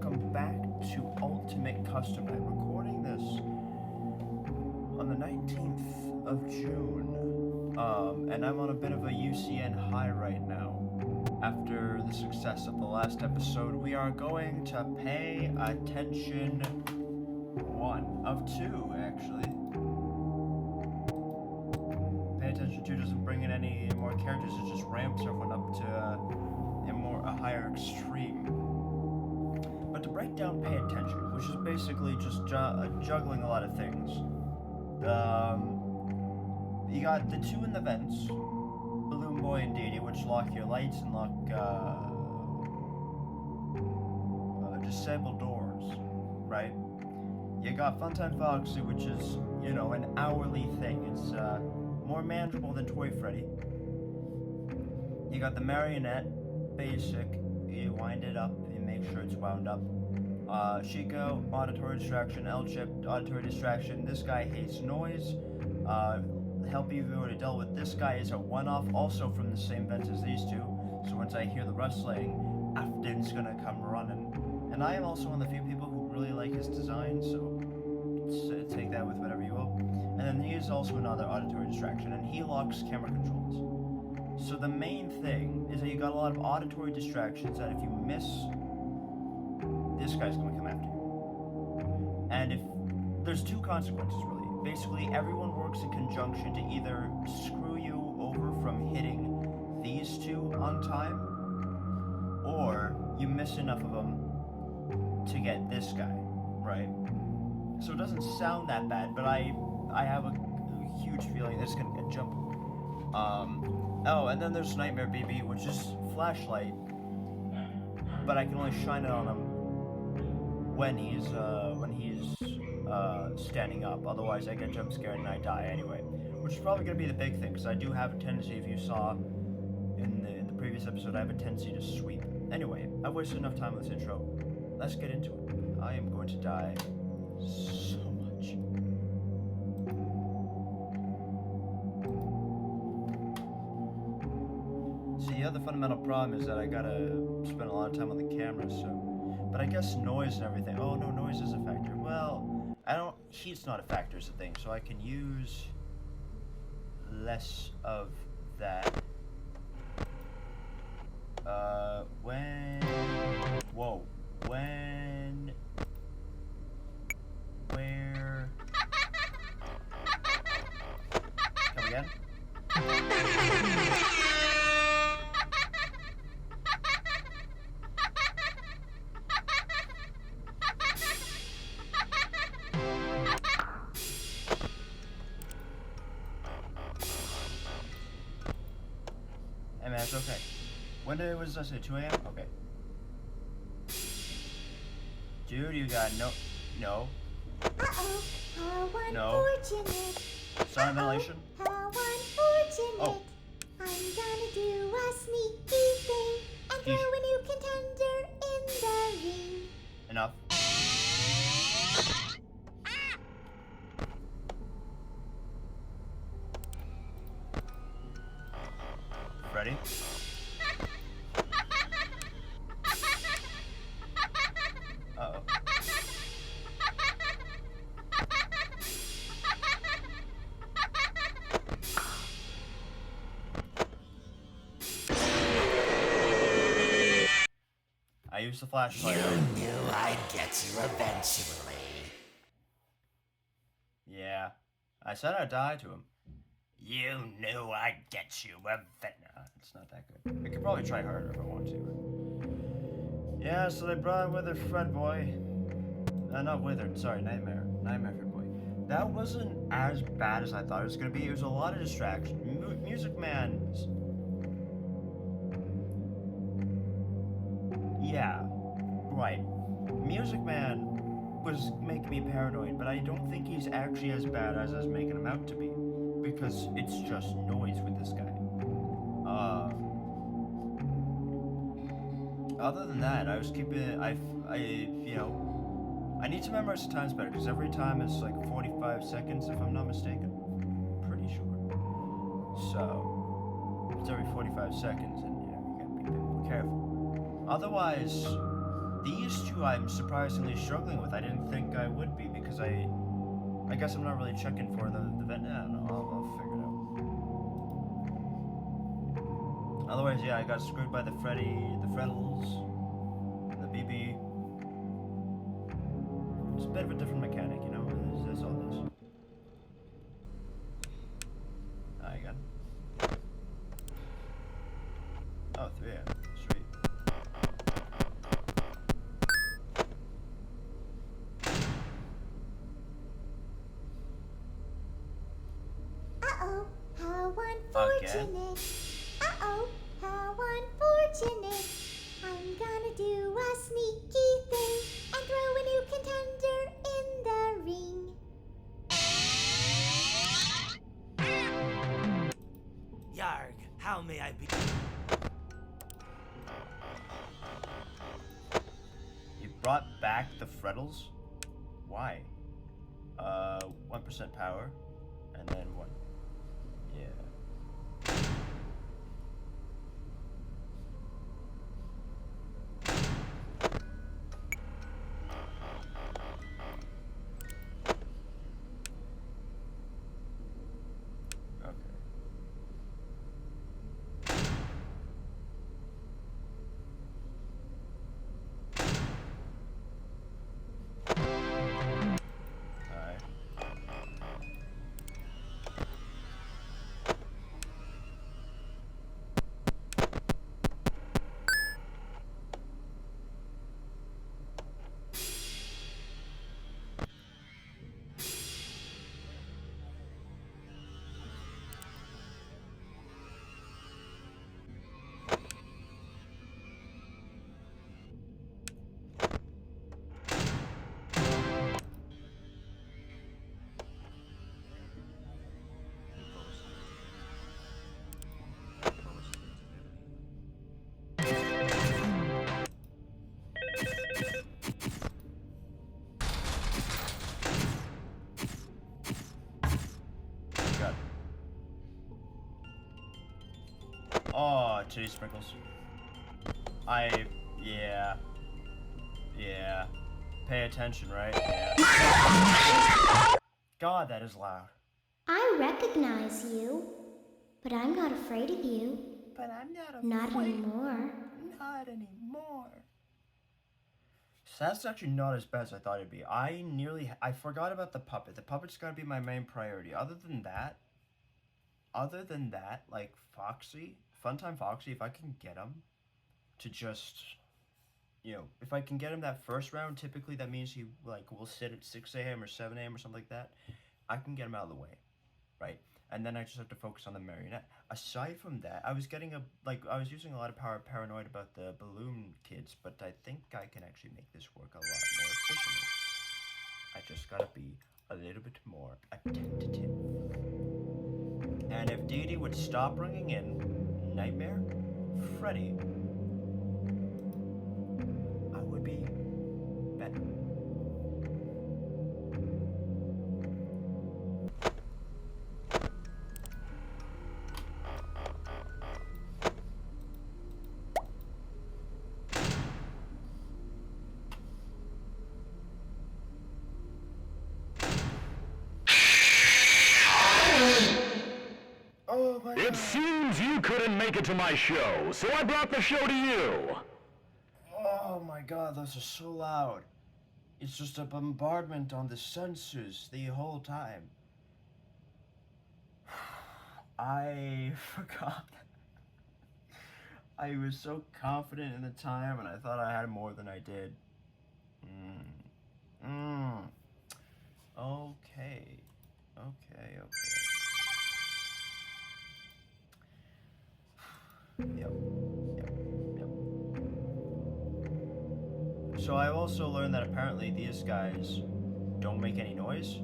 welcome back to Ultimate Custom. I'm recording this on the 19th of June, and I'm on a bit of a UCN high right now. After the success of the last episode, we are going to pay attention. One of two, actually. Pay attention 2 doesn't bring in any more characters, it just ramps everyone up to a higher extreme. But to break down pay attention, which is basically just juggling a lot of things. You got the 2 in the vents, Balloon Boy and Dee Dee, which lock your lights and lock disabled doors, right? You got Funtime Foxy, which is, you know, an hourly thing. It's more manageable than Toy Freddy. You got the Marionette, basic. You wind it up, you make sure it's wound up. Chico, auditory distraction. L-Chip, auditory distraction. This guy hates noise. Help you already dealt with. This guy is a one-off, also from the same vents as these two. So once I hear the rustling, Afton's gonna come running. And I am also one of the few people who really like his design, so take that with whatever you will. And then he is also another auditory distraction, and he locks camera controls. So the main thing is that you got a lot of auditory distractions that if you miss, this guy's going to come after you. And if there's 2 consequences really. Basically, everyone works in conjunction to either screw you over from hitting these 2 on time, or you miss enough of them to get this guy, right? So it doesn't sound that bad, but I have a huge feeling that it's gonna get jumped. Oh, and then there's Nightmare BB, which is flashlight, but I can only shine it on him when he's standing up. Otherwise, I get jump scared and I die anyway. Which is probably gonna be the big thing, because I do have a tendency, if you saw in the previous episode, I have a tendency to sweep. Anyway, I've wasted enough time with this intro. Let's get into it. I am going to die so much. See, the other fundamental problem is that I gotta spend a lot of time on the camera, so... But I guess noise and everything... Oh, no, noise is a factor. Well, heat's not a factor is the thing, so I can use less of that. Whoa. Where... Come again? Hey man, it's okay. When was I say 2 a.m.? Okay. Dude, you got no. Uh-oh, how unfortunate. Silent ventilation? How unfortunate. Oh. I'm gonna do a sneaky thing and throw a new contender in the ring. Enough. Ready? Uh-oh. I used the flashlight. You knew I'd get you eventually. Yeah. I said I'd die to him. You knew I'd get you eventually. Nah, it's not that good. I could probably try harder if I want to. Yeah, so they brought with her Fred Boy. Not Withered, sorry, Nightmare Fred Boy. That wasn't as bad as I thought it was gonna be. It was a lot of distraction. Music Man. Yeah, right. Music Man was making me paranoid, but I don't think he's actually as bad as I was making him out to be. Because it's just noise with this guy. Other than that, I was keeping it, I need to memorize the times better, because every time it's like 45 seconds, if I'm not mistaken. Pretty sure. So, it's every 45 seconds, and you gotta be careful. Otherwise, These two I'm surprisingly struggling with. I didn't think I would be because I guess I'm not really checking for the vent. I don't know. I'll figure it out. Otherwise, yeah, I got screwed by the Freddy, the Freddles, and the BB. It's a bit of a different mechanic, you know. That's all it is. I got it. Oh, 3 a.m. Sweet. Uh-oh, how unfortunate. Uh-oh, how unfortunate. I'm gonna do a sneaky thing and throw a new contender in the ring. Yarg, how may I be? You brought back the Freddles? Why? 1% power, and then what? Yeah. Okay. Alright. Got it. Oh, chili sprinkles. Yeah. Yeah. Pay attention, right? Yeah. God, that is loud. I recognize you, but I'm not afraid of you. But I'm not Not anymore. Not anymore. So that's actually not as bad as I thought it'd be. I forgot about the puppet. The puppet's gotta be my main priority. Other than that, like Foxy, Funtime Foxy, if I can get him to just, if I can get him that first round, typically that means he will sit at 6 a.m. or 7 a.m. or something like that. I can get him out of the way, right? And then I just have to focus on the marionette. Aside from that, I was using a lot of paranoid about the balloon kids, but I think I can actually make this work a lot more efficiently. I just gotta be a little bit more attentive. And if Dee would stop bringing in Nightmare, Freddy, I would be better. Oh my It God. seems you couldn't make it to my show, so I brought the show to you. Oh my God, those are so loud. It's just a bombardment on the sensors the whole time. I forgot. I was so confident in the time and I thought I had more than I did. Okay. Yep. So I also learned that apparently these guys don't make any noise.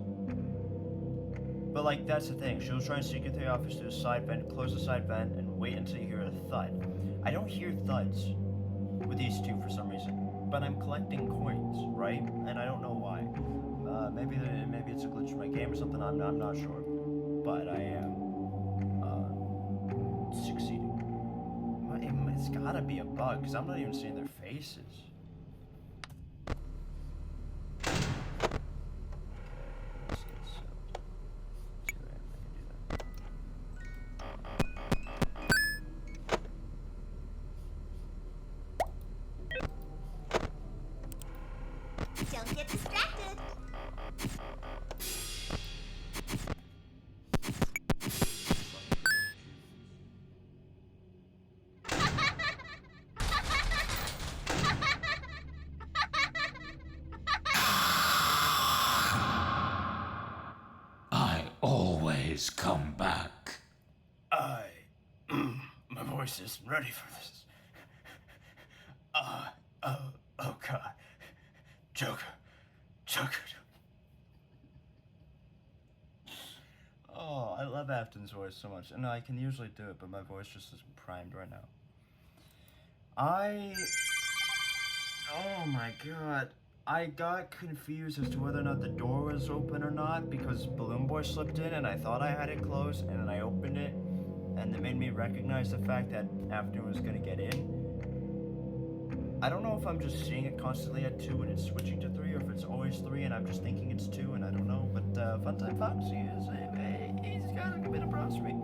But like, that's the thing. She'll try and sneak into the office through a side vent, close the side vent, and wait until you hear a thud. I don't hear thuds with these two for some reason. But I'm collecting coins, right? And I don't know why. Maybe it's a glitch in my game or something. I'm not sure. But I am succeeding. It's gotta be a bug, because I'm not even seeing their faces. Please come back. My voice isn't ready for this. Oh God. Joker. Oh, I love Afton's voice so much. And I can usually do it, but my voice just isn't primed right now. Oh my God. I got confused as to whether or not the door was open or not because Balloon Boy slipped in and I thought I had it closed and then I opened it and it made me recognize the fact that Afton was gonna get in. I don't know if I'm just seeing it constantly at 2 and it's switching to 3 or if it's always 3 and I'm just thinking it's 2 and I don't know. But Funtime Foxy is, he's got a bit of props for me.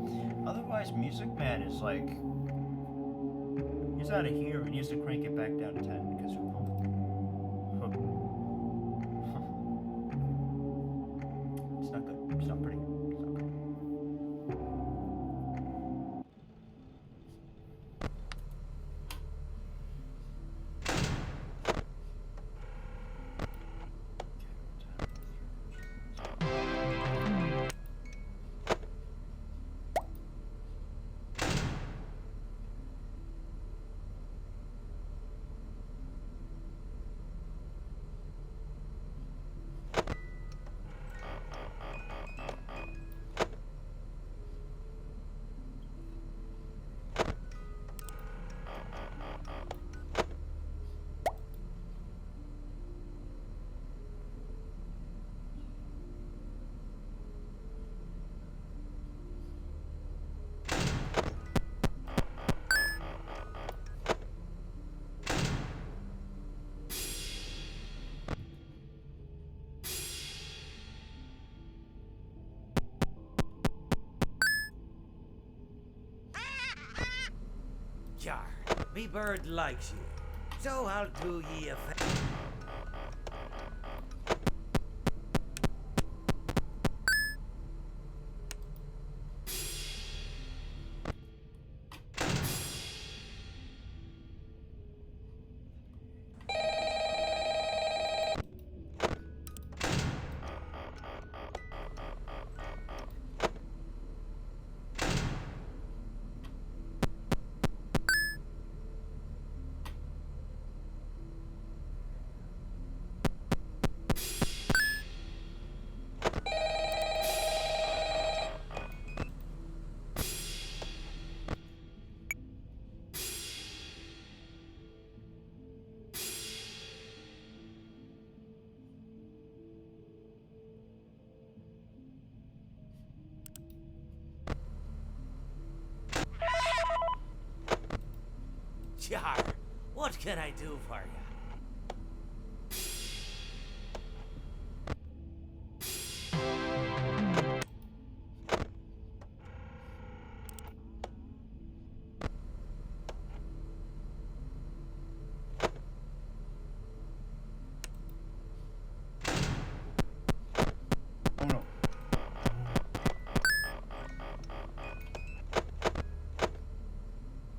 Otherwise, Music Man is like, he's out of here and he has to crank it back down to 10 because it's not good. It's not pretty. It's not good. Jar, me bird likes you, so I'll do ye a favor. Jar, what can I do for you? Oh no.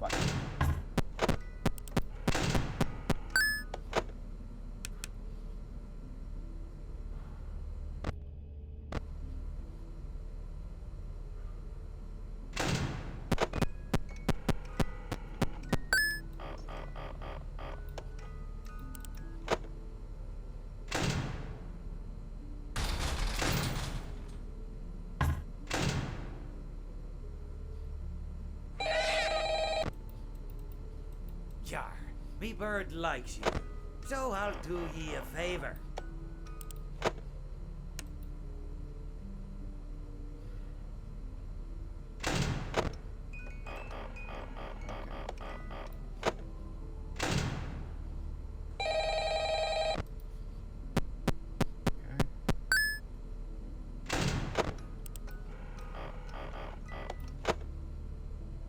Fuck. Jar, me bird likes you, so I'll do ye a favor.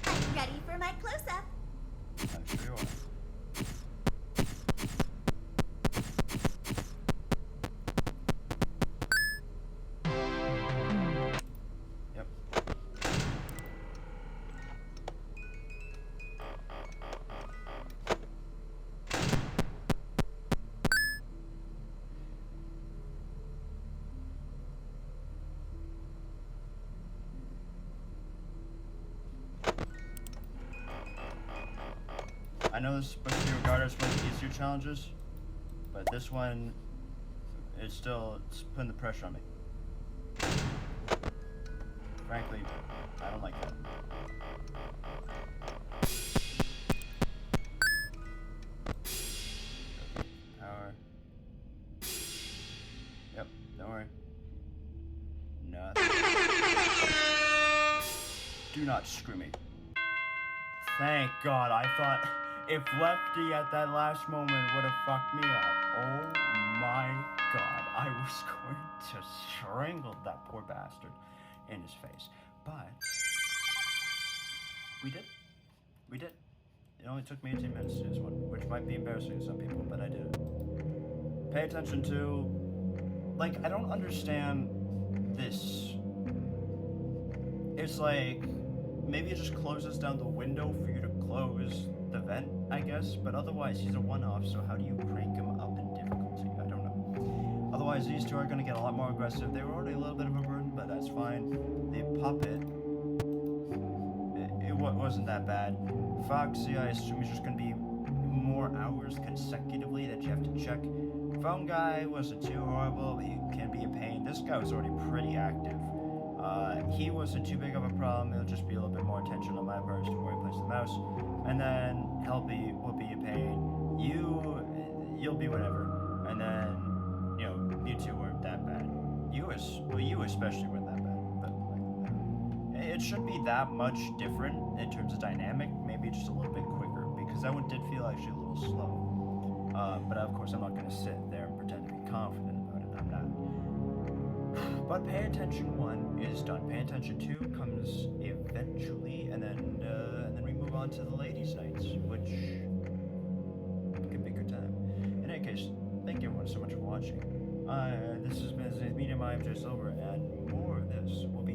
I'm ready for my close-up. I'm sure you are. know this is supposed to be regarded as one of the easier challenges, but this one, it's putting the pressure on me. Frankly, I don't like that. Power. Yep, don't worry. Nothing. Do not screw me. Thank God, I thought if Lefty at that last moment would have fucked me up, oh my God, I was going to strangle that poor bastard in his face. But we did. We did. It only took me 18 minutes to do this one, which might be embarrassing to some people, but I did it. Pay attention to, like, I don't understand this. It's like, maybe it just closes down the window for you to close the vent, I guess, but otherwise he's a one-off, so how do you crank him up in difficulty? I don't know. Otherwise these two are going to get a lot more aggressive. They were already a little bit of a burden, but that's fine. The puppet, it wasn't that bad. Foxy, I assume is just going to be more hours consecutively that you have to check. Phone guy wasn't too horrible, but he can be a pain. This guy was already pretty active. He wasn't too big of a problem. It'll just be a little bit more attention on my part as to where he places the mouse. And then Helpy will be a pain. You'll be whatever. And then, you know, you two weren't that bad. You especially weren't that bad. But like, it shouldn't be that much different in terms of dynamic. Maybe just a little bit quicker, because that one did feel actually a little slow. But of course, I'm not going to sit there and pretend to be confident about it. I'm not. But Pay Attention 1 is done. Pay Attention 2 comes eventually, and then we move on to the ladies' nights, which could be a good time. In any case, thank you everyone so much for watching. This has been Medium. I'm Jay Silver, and more of this will be